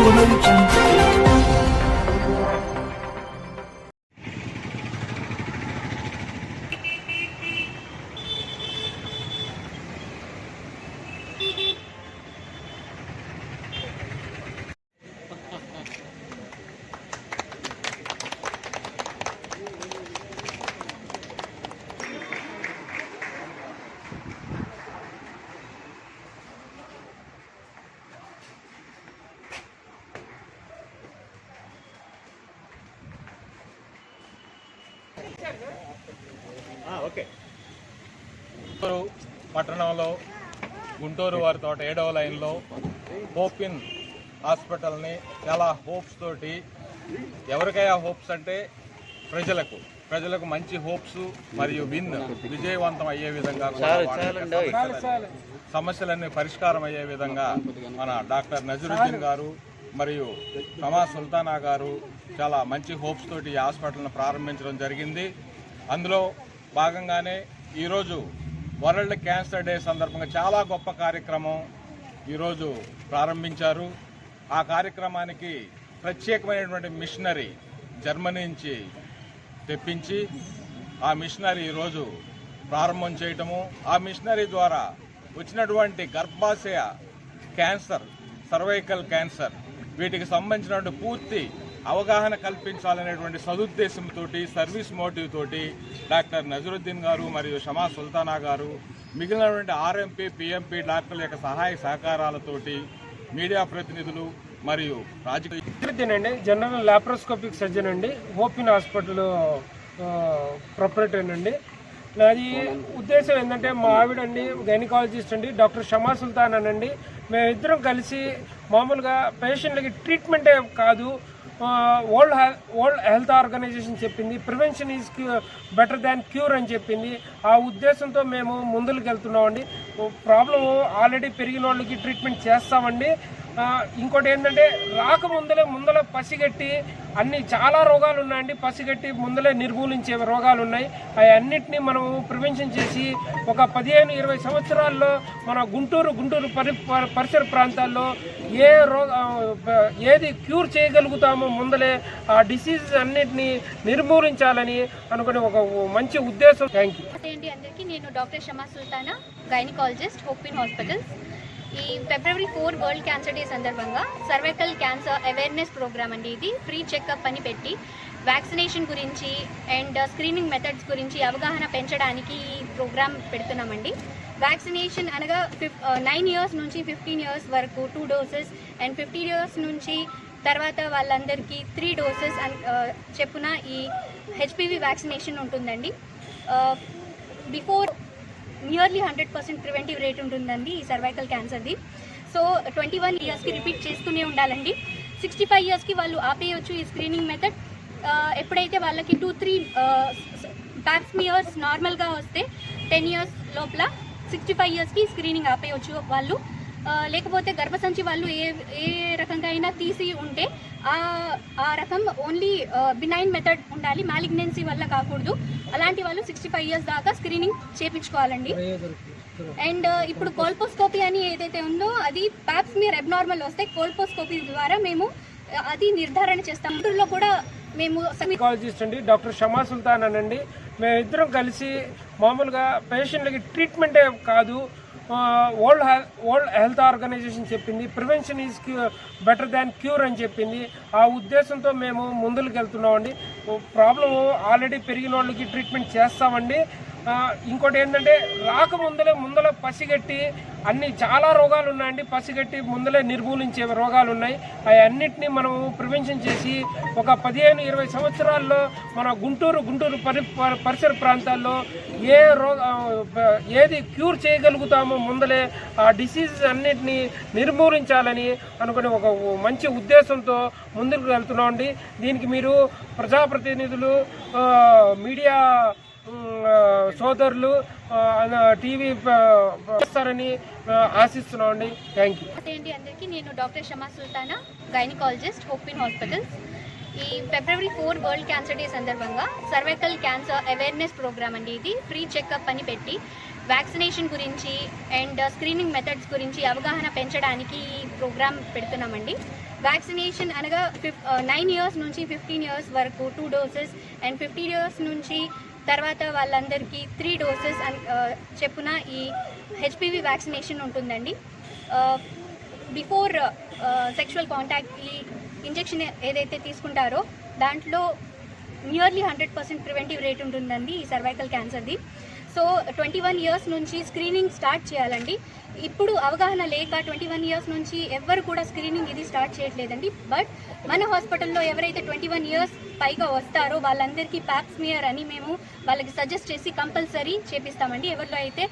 Audio Jungle. Okay పట్టణంలో గుంటూరు వారి తోట 7వ లైన్లో హోప్ ఇన్ హాస్పిటల్ని చాలా హోప్స్ తోటి, ఎవరికైనా హోప్స్ అంటే ప్రజలకు మంచి హోప్స్ మరియు విజయవంతం అయ్యే విధంగా సమస్యలన్నీ పరిష్కారం అయ్యే విధంగా మన డాక్టర్ నజరుద్దీన్ గారు మరియు షమా సుల్తానా గారు చాలా మంచి హోప్స్ తోటి ఈ హాస్పిటల్ని ప్రారంభించడం జరిగింది. అందులో భాగంగానే ఈరోజు వరల్డ్ క్యాన్సర్ డే సందర్భంగా చాలా గొప్ప కార్యక్రమం ఈరోజు ప్రారంభించారు. ఆ కార్యక్రమానికి ప్రత్యేకమైనటువంటి మిషనరీ జర్మనీ నుంచి తెప్పించి ఆ మిషనరీ ఈరోజు ప్రారంభం చేయటము, ఆ మిషనరీ ద్వారా వచ్చినటువంటి గర్భాశయ క్యాన్సర్, సర్వైకల్ క్యాన్సర్, వీటికి సంబంధించినటువంటి పూర్తి అవగాహన కల్పించాలనేటువంటి సదుద్దేశంతో, సర్వీస్ మోటివ్ తోటి డాక్టర్ నజరుద్దీన్ గారు మరియు షమా సుల్తానా గారు, మిగిలినటువంటి ఆర్ఎంపీ, పిఎంపీ డాక్టర్ల యొక్క సహాయ సహకారాలతోటి, మీడియా ప్రతినిధులు మరియు రాజకీయ జనరల్ లాప్రోస్కోపిక్ సర్జన్ అండి, హోప్ ఇన్ హాస్పిటల్ ప్రొపరేటర్ అండి. నాది ఉద్దేశం ఏంటంటే, మా ఆవిడండి గైనకాలజిస్ట్ అండి, డాక్టర్ షమా సుల్తాన్ అనండి. మేమిద్దరం కలిసి మామూలుగా పేషెంట్లకి ట్రీట్మెంటే కాదు, వరల్డ్ హెల్త్ ఆర్గనైజేషన్ చెప్పింది prevention is better than cure అని చెప్పింది. ఆ ఉద్దేశంతో మేము ముందుకు వెళ్తున్నామండి. ప్రాబ్లం ఆల్రెడీ పెరిగిన వాళ్ళకి ట్రీట్మెంట్ చేస్తామండి. ఇంకోటి ఏంటంటే, ముందల పసిగట్టి అన్ని చాలా రోగాలు ఉన్నాయండి, పసిగట్టి ముందలే నిర్మూలించే రోగాలు ఉన్నాయి. అవి అన్నిటినీ మనం ప్రివెన్షన్ చేసి ఒక 15-20 సంవత్సరాల్లో మన గుంటూరు పరిసర ప్రాంతాల్లో ఏది క్యూర్ చేయగలుగుతామో ముందలే ఆ డిసీజ్ అన్నిటినీ నిర్మూలించాలని అనుకునే ఒక మంచి ఉద్దేశం. Thank you. అందరికీ నేను doctor Shama Sultana, gynaecologist, hope in hospitals. ఈ February 4 వరల్డ్ క్యాన్సర్ డే సందర్భంగా సర్వైకల్ క్యాన్సర్ అవేర్నెస్ ప్రోగ్రామ్ అండి. ఇది ఫ్రీ చెకప్ అని పెట్టి వ్యాక్సినేషన్ గురించి అండ్ స్క్రీనింగ్ మెథడ్స్ గురించి అవగాహన పెంచడానికి ఈ ప్రోగ్రామ్ పెడుతున్నామండి. వ్యాక్సినేషన్ అనగా 9 ఇయర్స్ నుంచి 15 ఇయర్స్ వరకు 2 డోసెస్ అండ్ 50 ఇయర్స్ నుంచి తర్వాత వాళ్ళందరికీ 3 డోసెస్ చెప్పున ఈ HPV వ్యాక్సినేషన్ ఉంటుందండి. బిఫోర్ నియర్లీ 100% ప్రివెంటివ్ రేట్ ఉంటుందండి ఈ సర్వైకల్ క్యాన్సర్ది. సో 21 ఇయర్స్కి రిపీట్ చేస్తూనే ఉండాలండి. 65 ఇయర్స్కి వాళ్ళు ఆపేయచ్చు ఈ స్క్రీనింగ్ మెథడ్. ఎప్పుడైతే వాళ్ళకి 2-3 ప్యాప్స్మియర్స్ నార్మల్గా వస్తే 10 ఇయర్స్ లోపల 65 ఇయర్స్కి స్క్రీనింగ్ ఆపేయచ్చు వాళ్ళు. లేకపోతే గర్భసంచి వాళ్ళు ఏ రకంగా అయినా తీసి ఉంటే ఆ రకం ఓన్లీ బినైన్ మెథడ్ ఉండాలి, మ్యాలిగ్నెన్సీ వల్ల కాకూడదు. అలాంటి వాళ్ళు 65 ఇయర్స్ దాకా స్క్రీనింగ్ చేయించుకోవాలండి. అండ్ ఇప్పుడు కోల్పోస్కోపీ అని ఏదైతే ఉందో అది ప్యాప్స్మియర్ అబ్నార్మల్ వస్తే కోల్పోస్కోపీ ద్వారా మేము అది నిర్ధారణ చేస్తాం. ఇందులో కూడా మేము గైనకాలజిస్ట్ అండి, డాక్టర్ షమా సుల్తాన్ అనండి. మేమిద్దరం కలిసి మామూలుగా పేషెంట్లకి ట్రీట్మెంటే కాదు, వరల్డ్ హెల్త్ ఆర్గనైజేషన్ చెప్పింది prevention is better than cure అని చెప్పింది. ఆ ఉద్దేశంతో మేము ముందుకు వెళ్తున్నామండి. ప్రాబ్లం ఆల్రెడీ పెరిగిన వాళ్ళకి ట్రీట్మెంట్ చేస్తామండి. ఇంకోటి ఏంటంటే, ముందల పసిగట్టి అన్ని చాలా రోగాలు ఉన్నాయండి, పసిగట్టి ముందలే నిర్మూలించే రోగాలు ఉన్నాయి. అవి అన్నిటినీ మనం ప్రివెన్షన్ చేసి ఒక 15-20 సంవత్సరాల్లో మన గుంటూరు పరిసర ప్రాంతాల్లో ఏది క్యూర్ చేయగలుగుతామో ముందలే ఆ డిసీజ్ అన్నిటినీ నిర్మూలించాలని అనుకునే ఒక మంచి ఉద్దేశంతో ముందుకు వెళ్తున్నామండి. దీనికి మీరు ప్రజాప్రతినిధులు, మీడియా సోదరులు, టీవీ చేస్తారని ఆశిస్తున్నామండి. Thank you. అందరికీ నేను doctor Shama Sultana, gynaecologist, hope in hospitals. ఈ February 4 వరల్డ్ క్యాన్సర్ డే సందర్భంగా సర్వైకల్ క్యాన్సర్ అవేర్నెస్ ప్రోగ్రామ్ అండి. ఇది ఫ్రీ చెకప్ అని పెట్టి వ్యాక్సినేషన్ గురించి అండ్ స్క్రీనింగ్ మెథడ్స్ గురించి అవగాహన పెంచడానికి ఈ ప్రోగ్రామ్ పెడుతున్నామండి. వ్యాక్సినేషన్ అనగా 9 years నుంచి 15 years వరకు 2 doses అండ్ 50 years నుంచి తర్వాత వాళ్ళందరికీ 3 doses చెప్పున ఈ హెచ్పివి వ్యాక్సినేషన్ ఉంటుందండి. బిఫోర్ సెక్షువల్ కాంటాక్ట్ ఈ ఇంజెక్షన్ ఏదైతే తీసుకుంటారో దాంట్లో నియర్లీ 100% ప్రివెంటివ్ రేట్ ఉంటుందండి ఈ సర్వైకల్ క్యాన్సర్ది. సో 21 years నుంచి స్క్రీనింగ్ స్టార్ట్ చేయాలండి. ఇప్పుడు అవగాహన లేక 21 years నుంచి ఎవ్వరు కూడా స్క్రీనింగ్ ఇది స్టార్ట్ చేయట్లేదండి. బట్ మన హాస్పిటల్లో ఎవరైతే 21 years పైగా వస్తారో వాళ్ళందరికీ ప్యాప్స్మియర్ అని మేము వాళ్ళకి సజెస్ట్ చేసి కంపల్సరీ చేపిస్తామండి. ఎవరిలో అయితే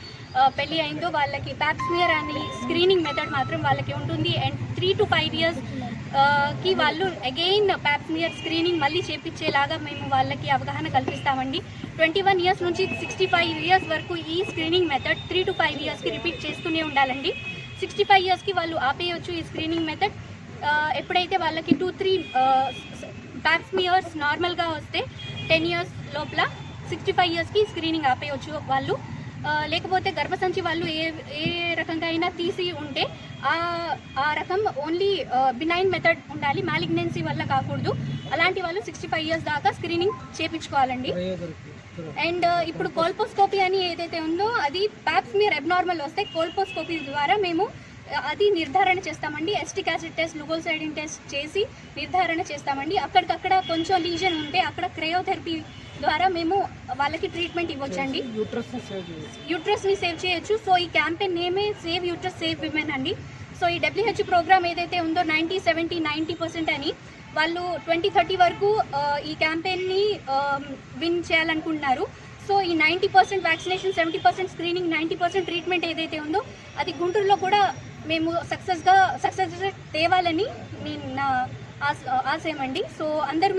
పెళ్ళి అయిందో వాళ్ళకి ప్యాప్స్మియర్ అని స్క్రీనింగ్ మెథడ్ మాత్రం వాళ్ళకి ఉంటుంది. అండ్ 3 to 5 years కి వాళ్ళు అగైన్ ప్యాప్స్మియర్ స్క్రీనింగ్ మళ్ళీ చేపించేలాగా మేము వాళ్ళకి అవగాహన కల్పిస్తామండి. 21 years నుంచి 65 years వరకు ఈ స్క్రీనింగ్ మెథడ్ 3 to 5 yearsకి రిపీట్ చేస్తూనే ఉండాలండి. 65 yearsకి వాళ్ళు ఆపేయచ్చు ఈ స్క్రీనింగ్ మెథడ్. ఎప్పుడైతే వాళ్ళకి 2-3 ప్యాప్స్మియర్స్ నార్మల్గా వస్తే 10 years లోపల 65 yearsకి స్క్రీనింగ్ ఆపేయచ్చు వాళ్ళు. లేకపోతే గర్భసంచి వాళ్ళు ఏ రకంగా అయినా తీసి ఉంటే ఆ రకం ఓన్లీ బినైన్ మెథడ్ ఉండాలి, మ్యాలిగ్నెన్సీ వల్ల కాకూడదు. అలాంటి వాళ్ళు 65 years దాకా స్క్రీనింగ్ చేయించుకోవాలండి. అండ్ ఇప్పుడు కోల్పోస్కోపీ అని ఏదైతే ఉందో అది ప్యాప్స్మియర్ అబ్నార్మల్ వస్తే కోల్పోస్కోపీ ద్వారా మేము అది నిర్ధారణ చేస్తామండి. ఎస్టిక్ యాసిడ్ టెస్ట్, లుగోసైడిన్ టెస్ట్ చేసి నిర్ధారణ చేస్తామండి. అక్కడికక్కడ కొంచెం లీజన్ ఉంటే అక్కడ క్రయోథెరపీ ద్వారా మేము వాళ్ళకి ట్రీట్మెంట్ ఇవ్వచ్చండి. యూట్రస్ని సేవ్ చేయొచ్చు. సో ఈ క్యాంపెయిన్ నేమే సేవ్ యూట్రస్ సేవ్ విమెన్ అండి. సో ఈ WHO ప్రోగ్రామ్ ఏదైతే ఉందో 90, 70, 90% అని వాళ్ళు 2030 వరకు ఈ క్యాంపెయిన్ని విన్ చేయాలనుకుంటున్నారు. సో ఈ 90% వ్యాక్సినేషన్, 70% స్క్రీనింగ్, 90% ట్రీట్మెంట్ ఏదైతే ఉందో అది గుంటూరులో కూడా మేము సక్సెస్ తేవాలని నా ఆశయమండి. సో అందరూ